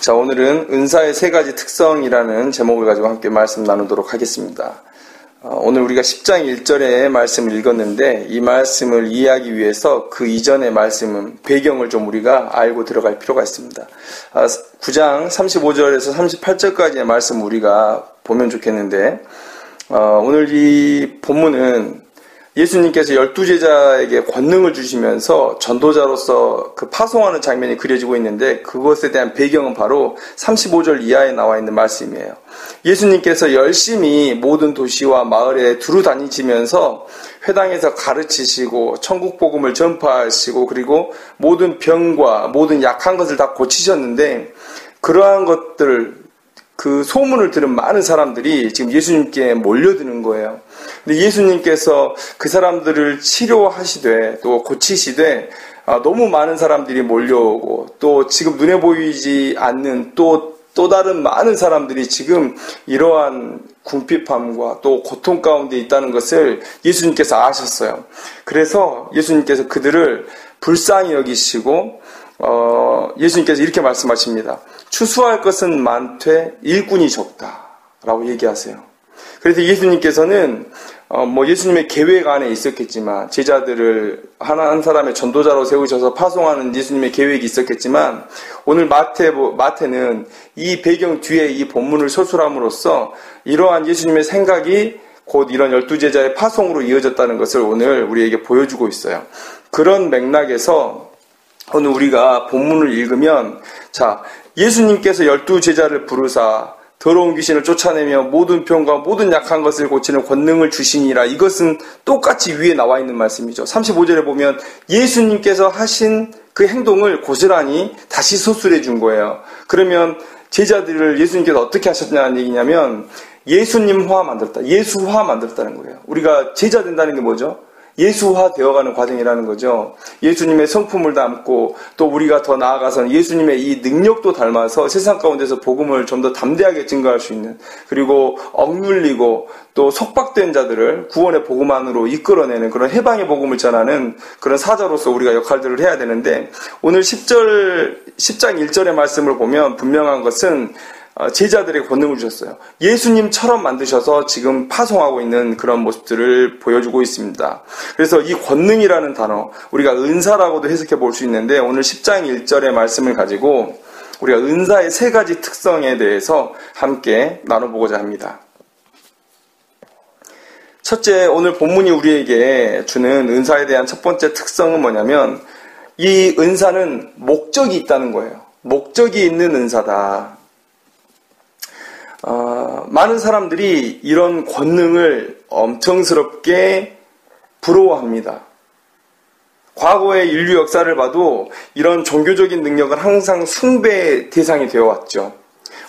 자, 오늘은 은사의 세 가지 특성이라는 제목을 가지고 함께 말씀 나누도록 하겠습니다. 오늘 우리가 10장 1절의 말씀을 읽었는데 이 말씀을 이해하기 위해서 그 이전의 말씀은 배경을 좀 우리가 알고 들어갈 필요가 있습니다. 9장 35절에서 38절까지의 말씀 우리가 보면 좋겠는데 오늘 이 본문은 예수님께서 12제자에게 권능을 주시면서 전도자로서 그 파송하는 장면이 그려지고 있는데 그것에 대한 배경은 바로 35절 이하에 나와 있는 말씀이에요. 예수님께서 열심히 모든 도시와 마을에 두루 다니시면서 회당에서 가르치시고 천국 복음을 전파하시고 그리고 모든 병과 모든 약한 것을 다 고치셨는데 그러한 것들 그 소문을 들은 많은 사람들이 지금 예수님께 몰려드는 거예요. 근데 예수님께서 그 사람들을 치료하시되 또 고치시되 너무 많은 사람들이 몰려오고 또 지금 눈에 보이지 않는 또 다른 많은 사람들이 지금 이러한 궁핍함과 또 고통 가운데 있다는 것을 예수님께서 아셨어요. 그래서 예수님께서 그들을 불쌍히 여기시고 예수님께서 이렇게 말씀하십니다. 추수할 것은 많되 일꾼이 적다라고 얘기하세요. 그래서 예수님께서는 예수님의 계획 안에 있었겠지만 제자들을 한 사람의 전도자로 세우셔서 파송하는 예수님의 계획이 있었겠지만 오늘 마태는 이 배경 뒤에 이 본문을 서술함으로써 이러한 예수님의 생각이 곧 이런 12제자의 파송으로 이어졌다는 것을 오늘 우리에게 보여주고 있어요. 그런 맥락에서 오늘 우리가 본문을 읽으면 자 예수님께서 12제자를 부르사 더러운 귀신을 쫓아내며 모든 병과 모든 약한 것을 고치는 권능을 주시니라. 이것은 똑같이 위에 나와 있는 말씀이죠. 35절에 보면 예수님께서 하신 그 행동을 고스란히 다시 서술해 준 거예요. 그러면 제자들을 예수님께서 어떻게 하셨냐는 얘기냐면 예수님화 만들었다. 예수화 만들었다는 거예요. 우리가 제자 된다는 게 뭐죠? 예수화 되어가는 과정이라는 거죠. 예수님의 성품을 담고 또 우리가 더 나아가서는 예수님의 이 능력도 닮아서 세상 가운데서 복음을 좀 더 담대하게 증거할 수 있는 그리고 억눌리고 또 속박된 자들을 구원의 복음 안으로 이끌어내는 그런 해방의 복음을 전하는 그런 사자로서 우리가 역할들을 해야 되는데 오늘 10장 1절의 말씀을 보면 분명한 것은 제자들에게 권능을 주셨어요. 예수님처럼 만드셔서 지금 파송하고 있는 그런 모습들을 보여주고 있습니다. 그래서 이 권능이라는 단어, 우리가 은사라고도 해석해 볼 수 있는데 오늘 10장 1절의 말씀을 가지고 우리가 은사의 세 가지 특성에 대해서 함께 나눠보고자 합니다. 첫째, 오늘 본문이 우리에게 주는 은사에 대한 첫 번째 특성은 뭐냐면 이 은사는 목적이 있다는 거예요. 목적이 있는 은사다. 많은 사람들이 이런 권능을 엄청스럽게 부러워합니다. 과거의 인류 역사를 봐도 이런 종교적인 능력은 항상 숭배의 대상이 되어왔죠.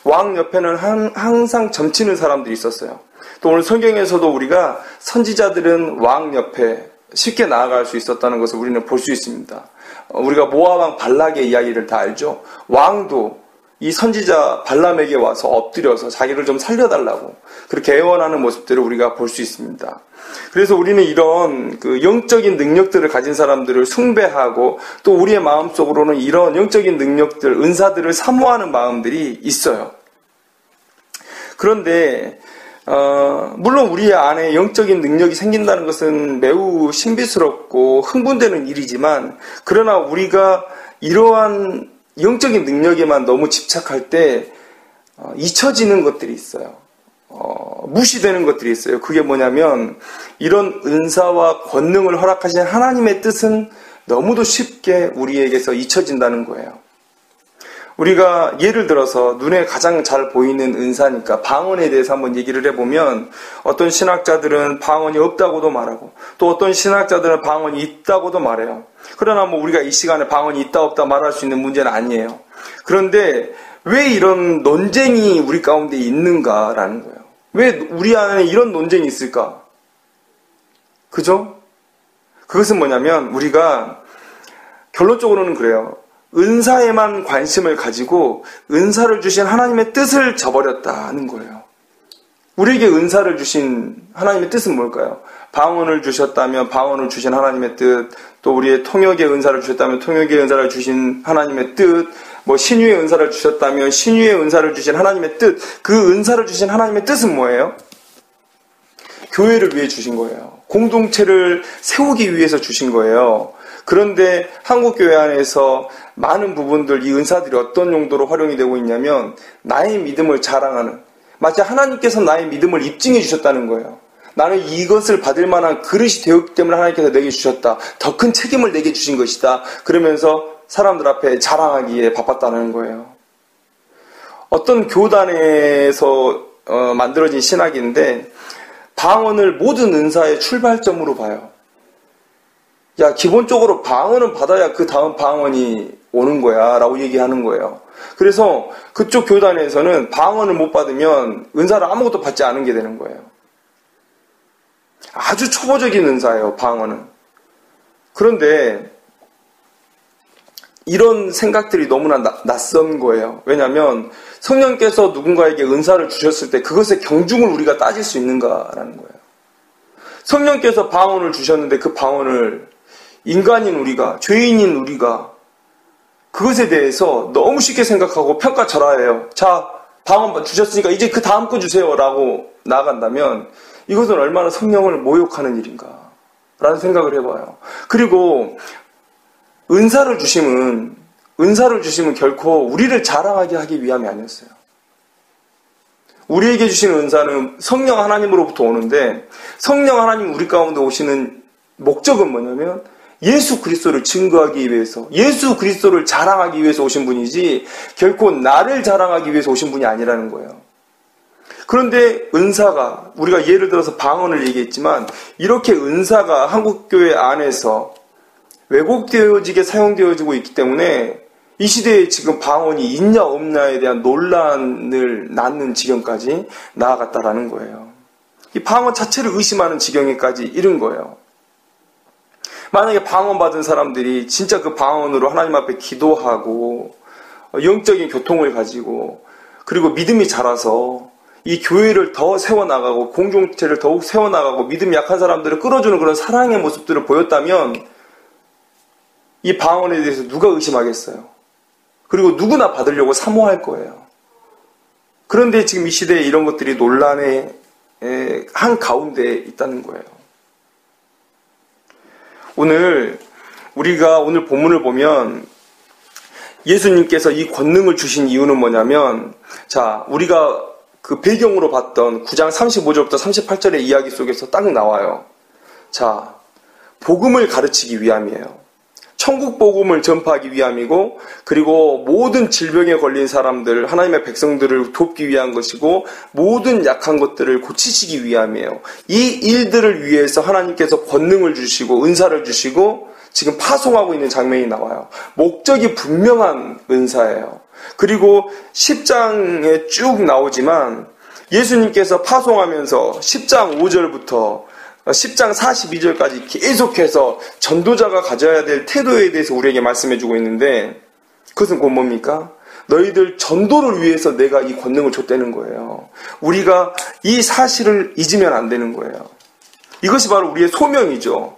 왕 옆에는 항상 점치는 사람들이 있었어요. 또 오늘 성경에서도 우리가 선지자들은 왕 옆에 쉽게 나아갈 수 있었다는 것을 우리는 볼 수 있습니다. 우리가 모압 왕 발락의 이야기를 다 알죠. 왕도 이 선지자 발람에게 와서 엎드려서 자기를 좀 살려달라고 그렇게 애원하는 모습들을 우리가 볼 수 있습니다. 그래서 우리는 이런 그 영적인 능력들을 가진 사람들을 숭배하고 또 우리의 마음속으로는 이런 영적인 능력들, 은사들을 사모하는 마음들이 있어요. 그런데 물론 우리 안에 영적인 능력이 생긴다는 것은 매우 신비스럽고 흥분되는 일이지만 그러나 우리가 이러한 영적인 능력에만 너무 집착할 때 잊혀지는 것들이 있어요. 무시되는 것들이 있어요. 그게 뭐냐면 이런 은사와 권능을 허락하신 하나님의 뜻은 너무도 쉽게 우리에게서 잊혀진다는 거예요. 우리가 예를 들어서 눈에 가장 잘 보이는 은사니까 방언에 대해서 한번 얘기를 해보면 어떤 신학자들은 방언이 없다고도 말하고 또 어떤 신학자들은 방언이 있다고도 말해요. 그러나 우리가 이 시간에 방언이 있다 없다 말할 수 있는 문제는 아니에요. 그런데 왜 이런 논쟁이 우리 가운데 있는가라는 거예요. 왜 우리 안에 이런 논쟁이 있을까? 그죠? 그것은 뭐냐면 우리가 결론적으로는 그래요. 은사에만 관심을 가지고 은사를 주신 하나님의 뜻을 저버렸다는 거예요. 우리에게 은사를 주신 하나님의 뜻은 뭘까요? 방언을 주셨다면 방언을 주신 하나님의 뜻, 또 우리의 통역의 은사를 주셨다면 통역의 은사를 주신 하나님의 뜻, 신유의 은사를 주셨다면 신유의 은사를 주신 하나님의 뜻, 그 은사를 주신 하나님의 뜻은 뭐예요? 교회를 위해 주신 거예요. 공동체를 세우기 위해서 주신 거예요. 그런데 한국교회 안에서 많은 부분들, 이 은사들이 어떤 용도로 활용이 되고 있냐면 나의 믿음을 자랑하는, 마치 하나님께서 나의 믿음을 입증해 주셨다는 거예요. 나는 이것을 받을 만한 그릇이 되었기 때문에 하나님께서 내게 주셨다. 더 큰 책임을 내게 주신 것이다. 그러면서 사람들 앞에 자랑하기에 바빴다는 거예요. 어떤 교단에서 만들어진 신학인데 방언을 모든 은사의 출발점으로 봐요. 야, 기본적으로 방언은 받아야 그 다음 방언이 오는 거야 라고 얘기하는 거예요. 그래서 그쪽 교단에서는 방언을 못 받으면 은사를 아무것도 받지 않은 게 되는 거예요. 아주 초보적인 은사예요, 방언은. 그런데 이런 생각들이 너무나 낯선 거예요. 왜냐하면 성령께서 누군가에게 은사를 주셨을 때 그것의 경중을 우리가 따질 수 있는가라는 거예요. 성령께서 방언을 주셨는데 그 방언을 인간인 우리가, 죄인인 우리가 그것에 대해서 너무 쉽게 생각하고 평가절하해요. 자, 방언 주셨으니까 이제 그 다음 거 주세요 라고 나아간다면 이것은 얼마나 성령을 모욕하는 일인가 라는 생각을 해봐요. 그리고 은사를 주심은 결코 우리를 자랑하게 하기 위함이 아니었어요. 우리에게 주신 은사는 성령 하나님으로부터 오는데 성령 하나님 우리 가운데 오시는 목적은 뭐냐면 예수 그리스도를 증거하기 위해서, 예수 그리스도를 자랑하기 위해서 오신 분이지 결코 나를 자랑하기 위해서 오신 분이 아니라는 거예요. 그런데 은사가, 우리가 예를 들어서 방언을 얘기했지만 이렇게 은사가 한국교회 안에서 왜곡되어지게 사용되어지고 있기 때문에 이 시대에 지금 방언이 있냐 없냐에 대한 논란을 낳는 지경까지 나아갔다라는 거예요. 이 방언 자체를 의심하는 지경에까지 이른 거예요. 만약에 방언 받은 사람들이 진짜 그 방언으로 하나님 앞에 기도하고 영적인 교통을 가지고 그리고 믿음이 자라서 이 교회를 더 세워나가고 공동체를 더욱 세워나가고 믿음이 약한 사람들을 끌어주는 그런 사랑의 모습들을 보였다면 이 방언에 대해서 누가 의심하겠어요? 그리고 누구나 받으려고 사모할 거예요. 그런데 지금 이 시대에 이런 것들이 논란의 한 가운데 있다는 거예요. 우리가 오늘 본문을 보면 예수님께서 이 권능을 주신 이유는 뭐냐면, 자, 우리가 그 배경으로 봤던 9장 35절부터 38절의 이야기 속에서 딱 나와요. 자, 복음을 가르치기 위함이에요. 천국 복음을 전파하기 위함이고, 그리고 모든 질병에 걸린 사람들, 하나님의 백성들을 돕기 위한 것이고, 모든 약한 것들을 고치시기 위함이에요. 이 일들을 위해서 하나님께서 권능을 주시고 은사를 주시고 지금 파송하고 있는 장면이 나와요. 목적이 분명한 은사예요. 그리고 10장에 쭉 나오지만 예수님께서 파송하면서 10장 5절부터 10장 42절까지 계속해서 전도자가 가져야 될 태도에 대해서 우리에게 말씀해주고 있는데, 그것은 곧 뭡니까? 너희들 전도를 위해서 내가 이 권능을 줬다는 거예요. 우리가 이 사실을 잊으면 안 되는 거예요. 이것이 바로 우리의 소명이죠.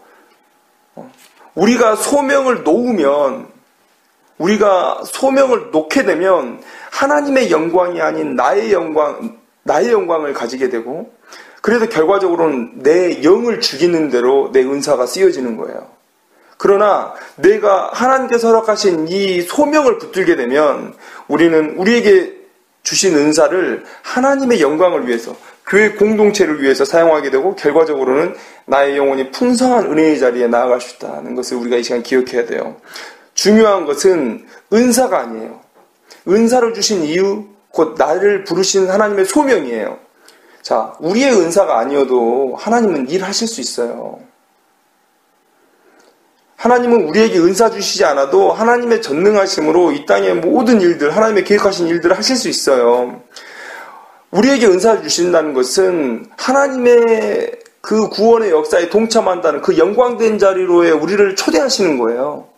우리가 소명을 놓으면, 우리가 소명을 놓게 되면 하나님의 영광이 아닌 나의 영광을 가지게 되고, 그래서 결과적으로는 내 영을 죽이는 대로 내 은사가 쓰여지는 거예요. 그러나 내가 하나님께서 허락하신 이 소명을 붙들게 되면 우리는 우리에게 주신 은사를 하나님의 영광을 위해서, 교회 공동체를 위해서 사용하게 되고 결과적으로는 나의 영혼이 풍성한 은혜의 자리에 나아갈 수 있다는 것을 우리가 이 시간 기억해야 돼요. 중요한 것은 은사가 아니에요. 은사를 주신 이유, 곧 나를 부르신 하나님의 소명이에요. 자, 우리의 은사가 아니어도 하나님은 일하실 수 있어요. 하나님은 우리에게 은사 주시지 않아도 하나님의 전능하심으로 이 땅의 모든 일들, 하나님의 계획하신 일들을 하실 수 있어요. 우리에게 은사를 주신다는 것은 하나님의 그 구원의 역사에 동참한다는 그 영광된 자리로의 우리를 초대하시는 거예요.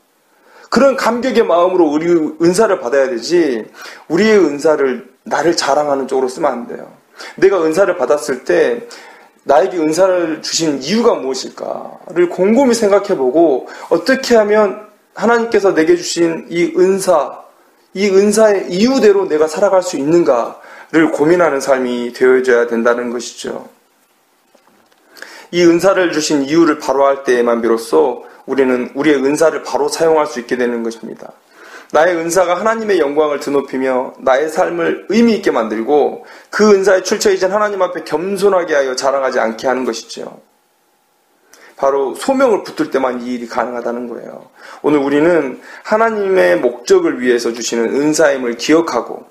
그런 감격의 마음으로 우리 은사를 받아야 되지, 우리의 은사를 나를 자랑하는 쪽으로 쓰면 안 돼요. 내가 은사를 받았을 때 나에게 은사를 주신 이유가 무엇일까를 곰곰이 생각해보고 어떻게 하면 하나님께서 내게 주신 이 은사의 이유대로 내가 살아갈 수 있는가를 고민하는 삶이 되어져야 된다는 것이죠. 이 은사를 주신 이유를 바로 할 때에만 비로소 우리는 우리의 은사를 바로 사용할 수 있게 되는 것입니다. 나의 은사가 하나님의 영광을 드높이며 나의 삶을 의미 있게 만들고 그 은사의 출처이신 하나님 앞에 겸손하게 하여 자랑하지 않게 하는 것이죠. 바로 소명을 붙들 때만 이 일이 가능하다는 거예요. 오늘 우리는 하나님의 목적을 위해서 주시는 은사임을 기억하고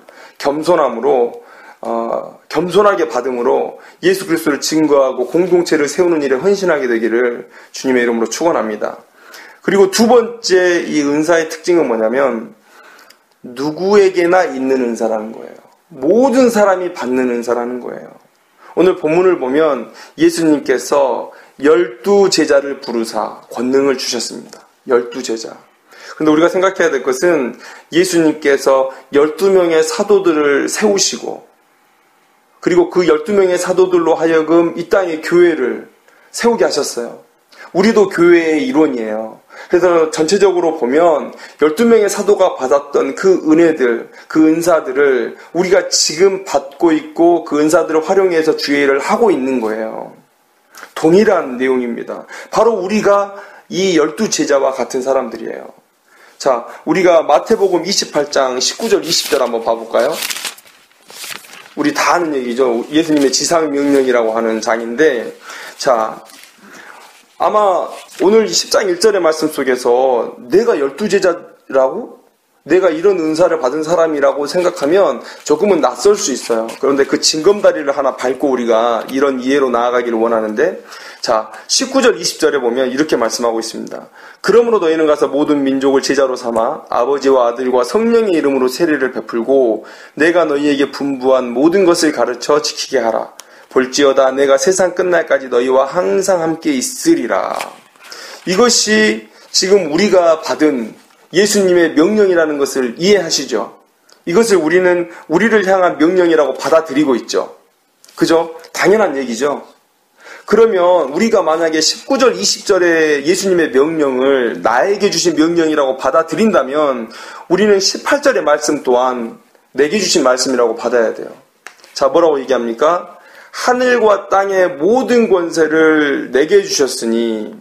겸손하게 받음으로 예수 그리스도를 증거하고 공동체를 세우는 일에 헌신하게 되기를 주님의 이름으로 축원합니다. 그리고 두 번째 이 은사의 특징은 뭐냐면 누구에게나 있는 은사라는 거예요. 모든 사람이 받는 은사라는 거예요. 오늘 본문을 보면 예수님께서 12제자를 부르사 권능을 주셨습니다. 12제자. 근데 우리가 생각해야 될 것은 예수님께서 12명의 사도들을 세우시고 그리고 그 12명의 사도들로 하여금 이 땅의 교회를 세우게 하셨어요. 우리도 교회의 일원이에요. 그래서 전체적으로 보면 12명의 사도가 받았던 그 은혜들, 그 은사들을 우리가 지금 받고 있고 그 은사들을 활용해서 주의 일을 하고 있는 거예요. 동일한 내용입니다. 바로 우리가 이 12제자와 같은 사람들이에요. 자, 우리가 마태복음 28장 19절 20절 한번 봐볼까요? 우리 다 아는 얘기죠. 예수님의 지상명령이라고 하는 장인데, 자, 아마 오늘 10장 1절의 말씀 속에서 내가 12제자라고? 내가 이런 은사를 받은 사람이라고 생각하면 조금은 낯설 수 있어요. 그런데 그 징검다리를 하나 밟고 우리가 이런 이해로 나아가기를 원하는데, 자, 19절 20절에 보면 이렇게 말씀하고 있습니다. 그러므로 너희는 가서 모든 민족을 제자로 삼아 아버지와 아들과 성령의 이름으로 세례를 베풀고 내가 너희에게 분부한 모든 것을 가르쳐 지키게 하라. 볼지어다 내가 세상 끝날까지 너희와 항상 함께 있으리라. 이것이 지금 우리가 받은 예수님의 명령이라는 것을 이해하시죠? 이것을 우리는 우리를 향한 명령이라고 받아들이고 있죠. 그죠? 당연한 얘기죠. 그러면 우리가 만약에 19절, 20절의 예수님의 명령을 나에게 주신 명령이라고 받아들인다면 우리는 18절의 말씀 또한 내게 주신 말씀이라고 받아야 돼요. 자, 뭐라고 얘기합니까? 하늘과 땅의 모든 권세를 내게 주셨으니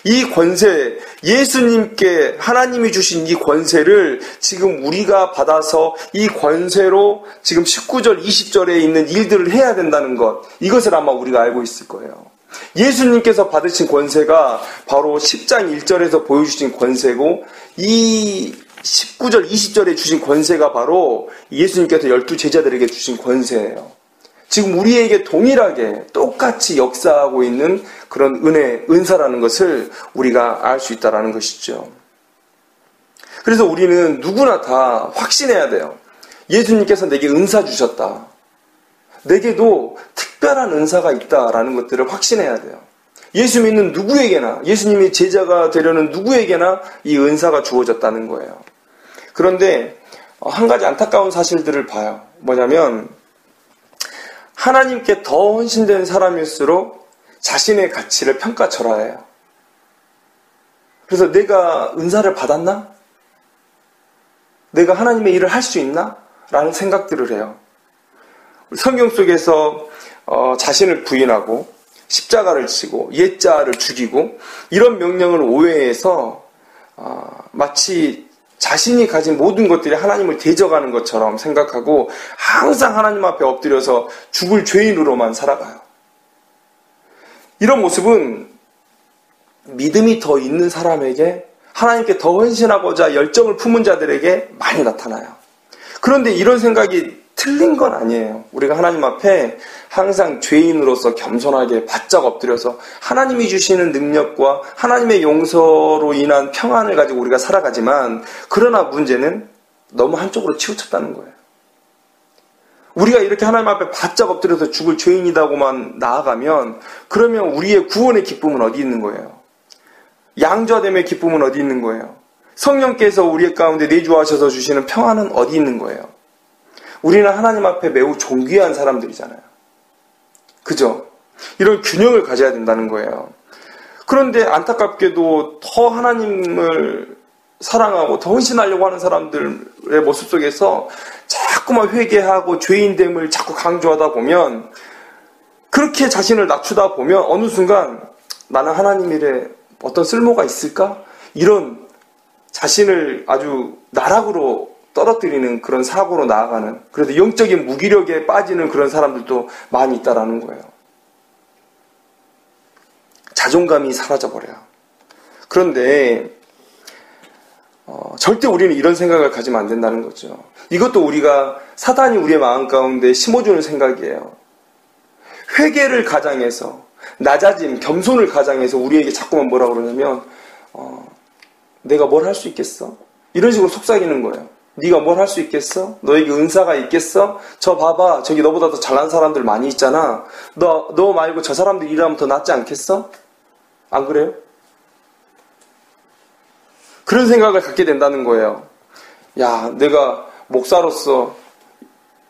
이 권세, 예수님께 하나님이 주신 이 권세를 지금 우리가 받아서 이 권세로 지금 19절, 20절에 있는 일들을 해야 된다는 것, 이것을 아마 우리가 알고 있을 거예요. 예수님께서 받으신 권세가 바로 10장 1절에서 보여주신 권세고 이 19절, 20절에 주신 권세가 바로 예수님께서 12제자들에게 주신 권세예요. 지금 우리에게 동일하게 똑같이 역사하고 있는 그런 은혜, 은사라는 것을 우리가 알 수 있다는 것이죠. 그래서 우리는 누구나 다 확신해야 돼요. 예수님께서 내게 은사 주셨다. 내게도 특별한 은사가 있다라는 것들을 확신해야 돼요. 예수 믿는 누구에게나, 예수님이 제자가 되려는 누구에게나 이 은사가 주어졌다는 거예요. 그런데 한 가지 안타까운 사실들을 봐요. 뭐냐면 하나님께 더 헌신된 사람일수록 자신의 가치를 평가절하해요. 그래서 내가 은사를 받았나? 내가 하나님의 일을 할 수 있나? 라는 생각들을 해요. 성경 속에서 자신을 부인하고 십자가를 지고 옛자를 죽이고 이런 명령을 오해해서 마치 자신이 가진 모든 것들이 하나님을 대적하는 것처럼 생각하고 항상 하나님 앞에 엎드려서 죽을 죄인으로만 살아가요. 이런 모습은 믿음이 더 있는 사람에게 하나님께 더 헌신하고자 열정을 품은 자들에게 많이 나타나요. 그런데 이런 생각이 틀린 건 아니에요. 우리가 하나님 앞에 항상 죄인으로서 겸손하게 바짝 엎드려서 하나님이 주시는 능력과 하나님의 용서로 인한 평안을 가지고 우리가 살아가지만 그러나 문제는 너무 한쪽으로 치우쳤다는 거예요. 우리가 이렇게 하나님 앞에 바짝 엎드려서 죽을 죄인이라고만 나아가면 그러면 우리의 구원의 기쁨은 어디 있는 거예요? 양자됨의 기쁨은 어디 있는 거예요? 성령께서 우리 가운데 내주하셔서 주시는 평안은 어디 있는 거예요? 우리는 하나님 앞에 매우 존귀한 사람들이잖아요. 그죠? 이런 균형을 가져야 된다는 거예요. 그런데 안타깝게도 더 하나님을 사랑하고 더 헌신하려고 하는 사람들의 모습 속에서 자꾸만 회개하고 죄인됨을 자꾸 강조하다 보면, 그렇게 자신을 낮추다 보면 어느 순간 나는 하나님 일에 어떤 쓸모가 있을까? 이런 자신을 아주 나락으로 떨어뜨리는 그런 사고로 나아가는, 그래도 영적인 무기력에 빠지는 그런 사람들도 많이 있다라는 거예요. 자존감이 사라져버려요. 그런데 절대 우리는 이런 생각을 가지면 안 된다는 거죠. 이것도 우리가 사단이 우리의 마음 가운데 심어주는 생각이에요. 회개를 가장해서, 낮아짐, 겸손을 가장해서 우리에게 자꾸만 뭐라고 그러냐면 내가 뭘 할 수 있겠어? 이런 식으로 속삭이는 거예요. 네가 뭘 할 수 있겠어? 너에게 은사가 있겠어? 저 봐봐, 저기 너보다 더 잘난 사람들 많이 있잖아. 너 말고 저 사람들 일하면 더 낫지 않겠어? 안 그래요? 그런 생각을 갖게 된다는 거예요. 야, 내가 목사로서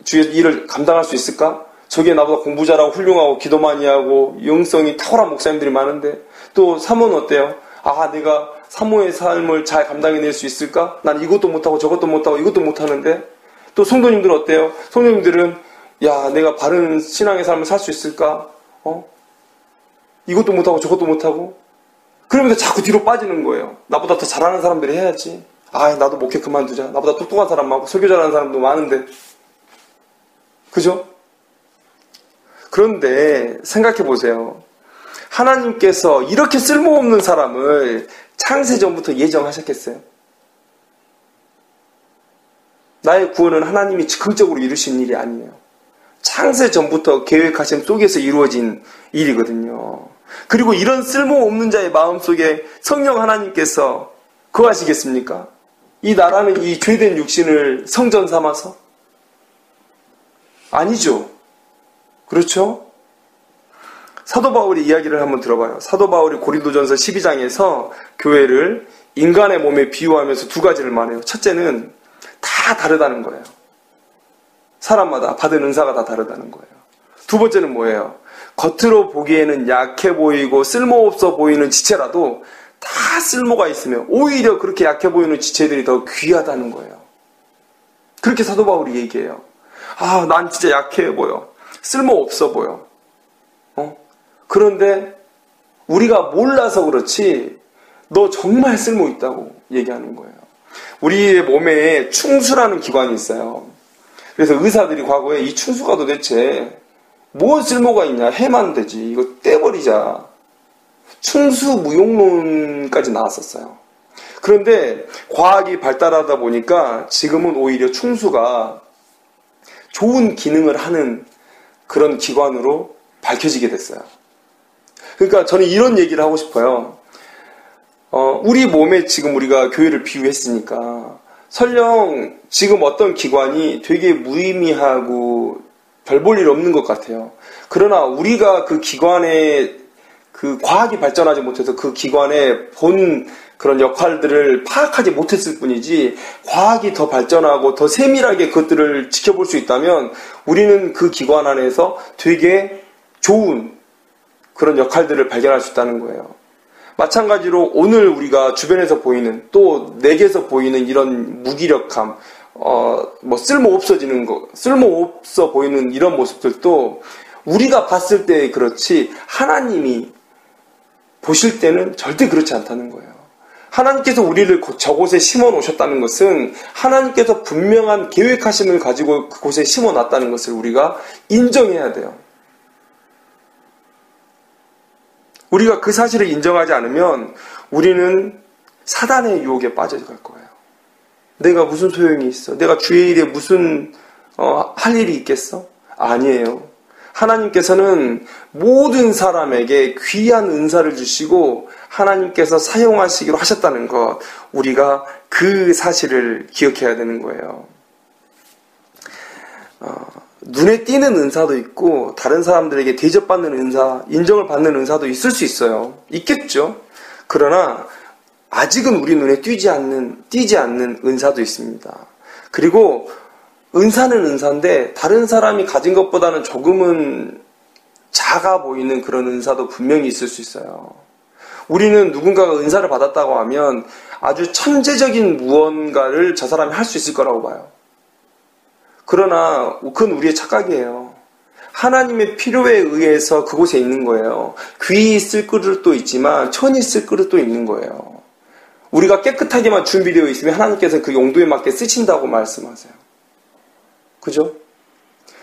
주의 일을 감당할 수 있을까? 저기에 나보다 공부 잘하고 훌륭하고 기도 많이 하고 영성이 탁월한 목사님들이 많은데, 또 사모는 어때요? 아, 내가 사모의 삶을 잘 감당해낼 수 있을까? 난 이것도 못하고 저것도 못하고 이것도 못하는데. 또 성도님들은 어때요? 성도님들은 야, 내가 바른 신앙의 삶을 살 수 있을까? 이것도 못하고 저것도 못하고. 그러면서 자꾸 뒤로 빠지는 거예요. 나보다 더 잘하는 사람들이 해야지. 아, 나도 목회 그만두자. 나보다 똑똑한 사람 많고 설교 잘하는 사람도 많은데. 그죠? 그런데 생각해 보세요. 하나님께서 이렇게 쓸모없는 사람을 창세전부터 예정하셨겠어요? 나의 구원은 하나님이 즉흥적으로 이루신 일이 아니에요. 창세전부터 계획하신 속에서 이루어진 일이거든요. 그리고 이런 쓸모없는 자의 마음속에 성령 하나님께서 거하시겠습니까? 이 나라는 이 죄된 육신을 성전 삼아서? 아니죠. 그렇죠? 사도 바울의 이야기를 한번 들어봐요. 사도 바울이 고린도전서 12장에서 교회를 인간의 몸에 비유하면서 두 가지를 말해요. 첫째는 다 다르다는 거예요. 사람마다 받은 은사가 다 다르다는 거예요. 두 번째는 뭐예요? 겉으로 보기에는 약해 보이고 쓸모없어 보이는 지체라도 다 쓸모가 있으며 오히려 그렇게 약해 보이는 지체들이 더 귀하다는 거예요. 그렇게 사도 바울이 얘기해요. 아, 난 진짜 약해 보여. 쓸모없어 보여. 그런데 우리가 몰라서 그렇지 너 정말 쓸모 있다고 얘기하는 거예요. 우리의 몸에 충수라는 기관이 있어요. 그래서 의사들이 과거에 이 충수가 도대체 뭔 쓸모가 있냐, 해만 되지, 이거 떼버리자, 충수 무용론까지 나왔었어요. 그런데 과학이 발달하다 보니까 지금은 오히려 충수가 좋은 기능을 하는 그런 기관으로 밝혀지게 됐어요. 그러니까 저는 이런 얘기를 하고 싶어요. 우리 몸에 지금 우리가 교회를 비유했으니까 설령 지금 어떤 기관이 되게 무의미하고 별 볼 일 없는 것 같아요. 그러나 우리가 그 기관에 그 과학이 발전하지 못해서 그 기관의 본 그런 역할들을 파악하지 못했을 뿐이지, 과학이 더 발전하고 더 세밀하게 그것들을 지켜볼 수 있다면 우리는 그 기관 안에서 되게 좋은 그런 역할들을 발견할 수 있다는 거예요. 마찬가지로 오늘 우리가 주변에서 보이는, 또 내게서 보이는 이런 무기력함, 쓸모없어 보이는 이런 모습들도 우리가 봤을 때 그렇지 하나님이 보실 때는 절대 그렇지 않다는 거예요. 하나님께서 우리를 저곳에 심어 놓으셨다는 것은 하나님께서 분명한 계획하심을 가지고 그곳에 심어 놨다는 것을 우리가 인정해야 돼요. 우리가 그 사실을 인정하지 않으면 우리는 사단의 유혹에 빠져갈 거예요. 내가 무슨 소용이 있어? 내가 주의 일에 무슨 할 일이 있겠어? 아니에요. 하나님께서는 모든 사람에게 귀한 은사를 주시고 하나님께서 사용하시기로 하셨다는 것, 우리가 그 사실을 기억해야 되는 거예요. 눈에 띄는 은사도 있고 다른 사람들에게 대접받는 은사, 인정을 받는 은사도 있을 수 있어요. 있겠죠. 그러나 아직은 우리 눈에 띄지 않는 은사도 있습니다. 그리고 은사는 은사인데 다른 사람이 가진 것보다는 조금은 작아 보이는 그런 은사도 분명히 있을 수 있어요. 우리는 누군가가 은사를 받았다고 하면 아주 천재적인 무언가를 저 사람이 할 수 있을 거라고 봐요. 그러나 그건 우리의 착각이에요. 하나님의 필요에 의해서 그곳에 있는 거예요. 귀 있을 그릇도 있지만 천이 있을 그릇도 있는 거예요. 우리가 깨끗하게만 준비되어 있으면 하나님께서 그 용도에 맞게 쓰신다고 말씀하세요. 그죠?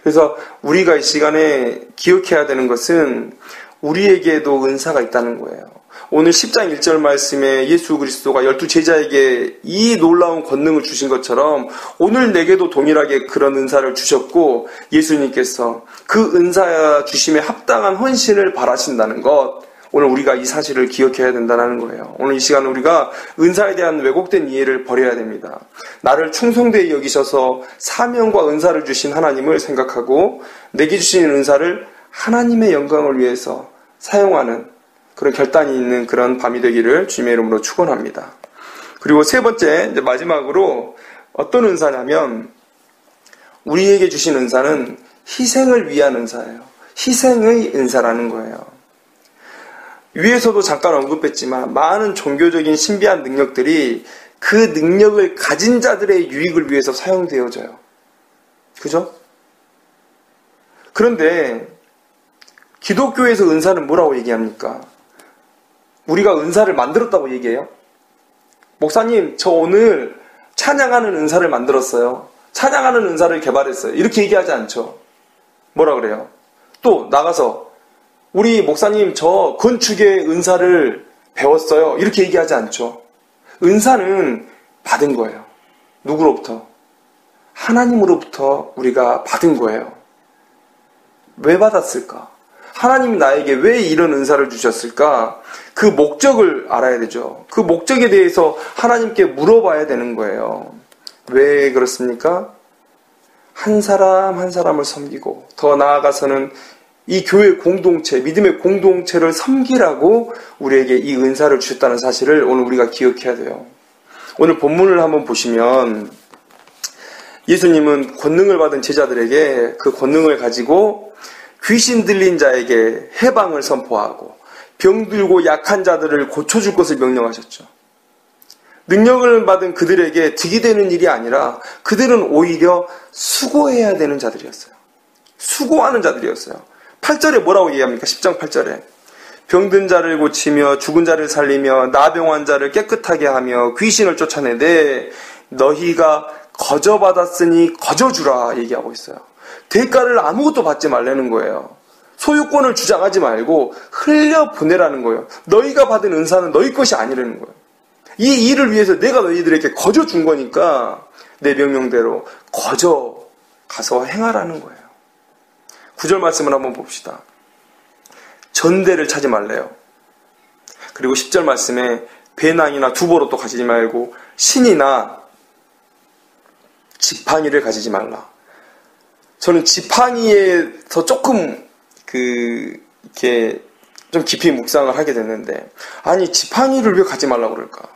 그래서 우리가 이 시간에 기억해야 되는 것은 우리에게도 은사가 있다는 거예요. 오늘 10장 1절 말씀에 예수 그리스도가 12제자에게 이 놀라운 권능을 주신 것처럼 오늘 내게도 동일하게 그런 은사를 주셨고 예수님께서 그 은사 주심에 합당한 헌신을 바라신다는 것, 오늘 우리가 이 사실을 기억해야 된다는 거예요. 오늘 이 시간 우리가 은사에 대한 왜곡된 이해를 버려야 됩니다. 나를 충성되이 여기셔서 사명과 은사를 주신 하나님을 생각하고 내게 주신 은사를 하나님의 영광을 위해서 사용하는 그런 결단이 있는 그런 밤이 되기를 주님의 이름으로 축원합니다. 그리고 세 번째, 이제 마지막으로 어떤 은사냐면 우리에게 주신 은사는 희생을 위한 은사예요. 희생의 은사라는 거예요. 위에서도 잠깐 언급했지만 많은 종교적인 신비한 능력들이 그 능력을 가진 자들의 유익을 위해서 사용되어져요. 그죠? 그런데 기독교에서 은사는 뭐라고 얘기합니까? 우리가 은사를 만들었다고 얘기해요. 목사님, 저 오늘 찬양하는 은사를 만들었어요. 찬양하는 은사를 개발했어요. 이렇게 얘기하지 않죠. 뭐라 그래요? 또 나가서 우리 목사님, 저 건축의 은사를 배웠어요. 이렇게 얘기하지 않죠. 은사는 받은 거예요. 누구로부터? 하나님으로부터 우리가 받은 거예요. 왜 받았을까? 하나님이 나에게 왜 이런 은사를 주셨을까? 그 목적을 알아야 되죠. 그 목적에 대해서 하나님께 물어봐야 되는 거예요. 왜 그렇습니까? 한 사람 한 사람을 섬기고 더 나아가서는 이 교회 공동체, 믿음의 공동체를 섬기라고 우리에게 이 은사를 주셨다는 사실을 오늘 우리가 기억해야 돼요. 오늘 본문을 한번 보시면 예수님은 권능을 받은 제자들에게 그 권능을 가지고 귀신 들린 자에게 해방을 선포하고 병들고 약한 자들을 고쳐줄 것을 명령하셨죠. 능력을 받은 그들에게 득이 되는 일이 아니라 그들은 오히려 수고해야 되는 자들이었어요. 수고하는 자들이었어요. 8절에 뭐라고 얘기합니까? 10장 8절에 병든 자를 고치며 죽은 자를 살리며 나병한 자를 깨끗하게 하며 귀신을 쫓아내되 너희가 거저받았으니 거저주라 얘기하고 있어요. 대가를 아무것도 받지 말라는 거예요. 소유권을 주장하지 말고 흘려보내라는 거예요. 너희가 받은 은사는 너희 것이 아니라는 거예요. 이 일을 위해서 내가 너희들에게 거저 준 거니까 내 명령대로 거저 가서 행하라는 거예요. 9절 말씀을 한번 봅시다. 전대를 차지 말래요. 그리고 10절 말씀에 배낭이나 두보로 또 가지지 말고 신이나 지팡이를 가지지 말라. 저는 지팡이에서 조금 이렇게 좀 깊이 묵상을 하게 됐는데, 아니 지팡이를 왜 가지 말라고 그럴까?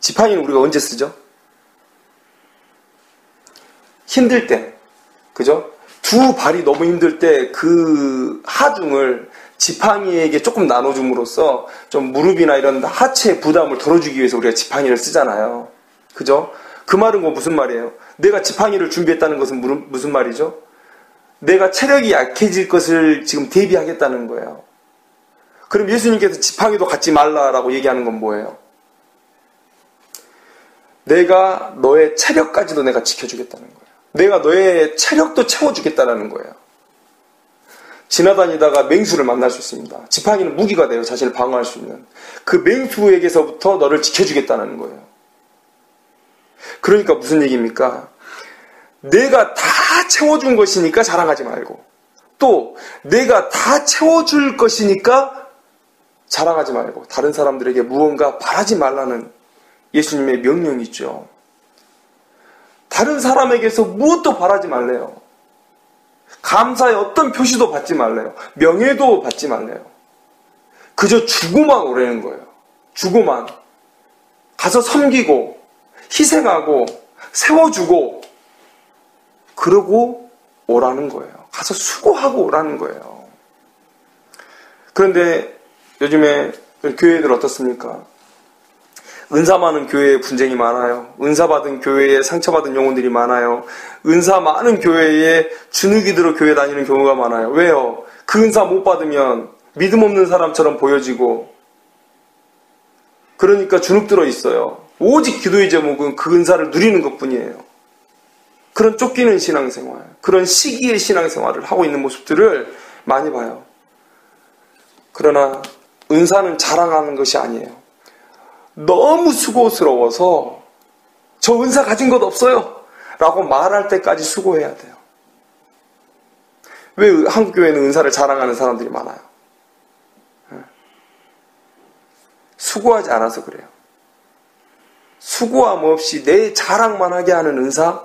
지팡이는 우리가 언제 쓰죠? 힘들 때, 그죠? 두 발이 너무 힘들 때 그 하중을 지팡이에게 조금 나눠줌으로써 좀 무릎이나 이런 하체 부담을 덜어주기 위해서 우리가 지팡이를 쓰잖아요. 그죠? 그 말은 무슨 말이에요? 내가 지팡이를 준비했다는 것은 무슨 말이죠? 내가 체력이 약해질 것을 지금 대비하겠다는 거예요. 그럼 예수님께서 지팡이도 갖지 말라라고 얘기하는 건 뭐예요? 내가 너의 체력까지도 내가 지켜주겠다는 거예요. 내가 너의 체력도 채워주겠다는 거예요. 지나다니다가 맹수를 만날 수 있습니다. 지팡이는 무기가 돼요. 자신을 방어할 수 있는. 그 맹수에게서부터 너를 지켜주겠다는 거예요. 그러니까 무슨 얘기입니까? 내가 다 채워준 것이니까 자랑하지 말고, 또 내가 다 채워줄 것이니까 자랑하지 말고, 다른 사람들에게 무언가 바라지 말라는 예수님의 명령이죠. 다른 사람에게서 무엇도 바라지 말래요. 감사의 어떤 표시도 받지 말래요. 명예도 받지 말래요. 그저 주고만 오라는 거예요. 주고만. 가서 섬기고 희생하고 세워주고 그러고 오라는 거예요. 가서 수고하고 오라는 거예요. 그런데 요즘에 교회들 어떻습니까? 은사 많은 교회에 분쟁이 많아요. 은사 받은 교회에 상처받은 영혼들이 많아요. 은사 많은 교회에 주눅이 들어 교회 다니는 경우가 많아요. 왜요? 그 은사 못 받으면 믿음 없는 사람처럼 보여지고, 그러니까 주눅 들어 있어요. 오직 기도의 제목은 그 은사를 누리는 것뿐이에요. 그런 쫓기는 신앙생활, 그런 시기의 신앙생활을 하고 있는 모습들을 많이 봐요. 그러나 은사는 자랑하는 것이 아니에요. 너무 수고스러워서 저 은사 가진 것 없어요 라고 말할 때까지 수고해야 돼요. 왜 한국교회는 은사를 자랑하는 사람들이 많아요? 수고하지 않아서 그래요. 수고함 없이 내 자랑만 하게 하는 은사,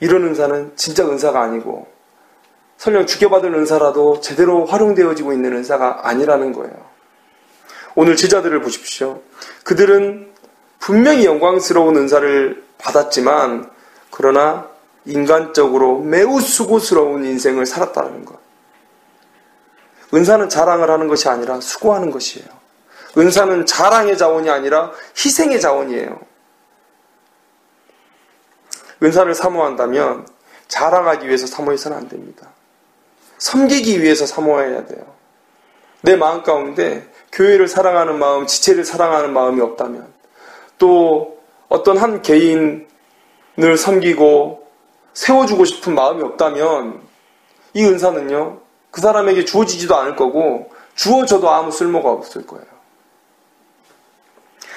이런 은사는 진짜 은사가 아니고, 설령 주교받은 은사라도 제대로 활용되어지고 있는 은사가 아니라는 거예요. 오늘 제자들을 보십시오. 그들은 분명히 영광스러운 은사를 받았지만, 그러나 인간적으로 매우 수고스러운 인생을 살았다는 것. 은사는 자랑을 하는 것이 아니라 수고하는 것이에요. 은사는 자랑의 자원이 아니라 희생의 자원이에요. 은사를 사모한다면 자랑하기 위해서 사모해서는 안 됩니다. 섬기기 위해서 사모해야 돼요. 내 마음 가운데 교회를 사랑하는 마음, 지체를 사랑하는 마음이 없다면, 또 어떤 한 개인을 섬기고 세워주고 싶은 마음이 없다면, 이 은사는요, 그 사람에게 주어지지도 않을 거고 주어져도 아무 쓸모가 없을 거예요.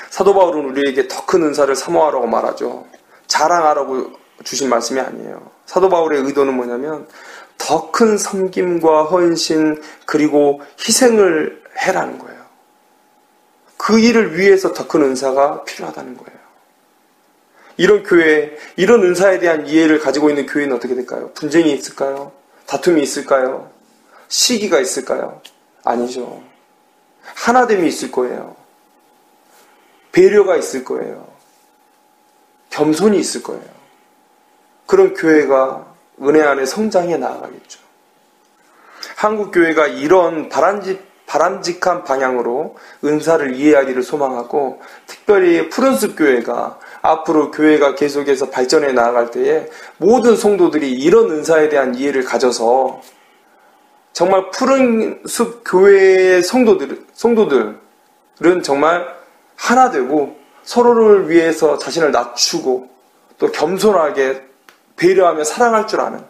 사도 바울은 우리에게 더 큰 은사를 사모하라고 말하죠. 자랑하라고 주신 말씀이 아니에요. 사도 바울의 의도는 뭐냐면 더 큰 섬김과 헌신, 그리고 희생을 해라는 거예요. 그 일을 위해서 더 큰 은사가 필요하다는 거예요. 이런 교회, 이런 은사에 대한 이해를 가지고 있는 교회는 어떻게 될까요? 분쟁이 있을까요? 다툼이 있을까요? 시기가 있을까요? 아니죠. 하나됨이 있을 거예요. 배려가 있을 거예요. 겸손이 있을 거예요. 그런 교회가 은혜 안에 성장해 나아가겠죠. 한국 교회가 이런 바람직한 방향으로 은사를 이해하기를 소망하고, 특별히 푸른숲 교회가 앞으로 교회가 계속해서 발전해 나아갈 때에 모든 성도들이 이런 은사에 대한 이해를 가져서 정말 푸른숲 교회의 성도들은 정말 하나 되고 서로를 위해서 자신을 낮추고 또 겸손하게 배려하며 사랑할 줄 아는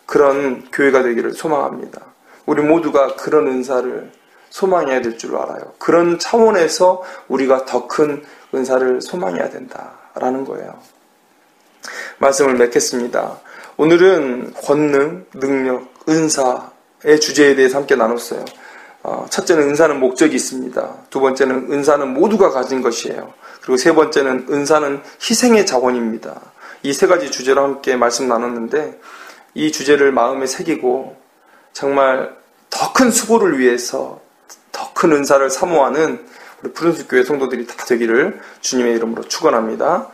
그런 교회가 되기를 소망합니다. 우리 모두가 그런 은사를 소망해야 될 줄 알아요. 그런 차원에서 우리가 더 큰 은사를 소망해야 된다라는 거예요. 말씀을 맺겠습니다. 오늘은 권능, 능력, 은사의 주제에 대해서 함께 나눴어요. 첫째는 은사는 목적이 있습니다. 두 번째는 은사는 모두가 가진 것이에요. 그리고 세 번째는 은사는 희생의 자원입니다. 이 세 가지 주제로 함께 말씀 나눴는데, 이 주제를 마음에 새기고 정말 더 큰 수고를 위해서 더 큰 은사를 사모하는 우리 푸른숲 교회 성도들이 다 되기를 주님의 이름으로 축원합니다.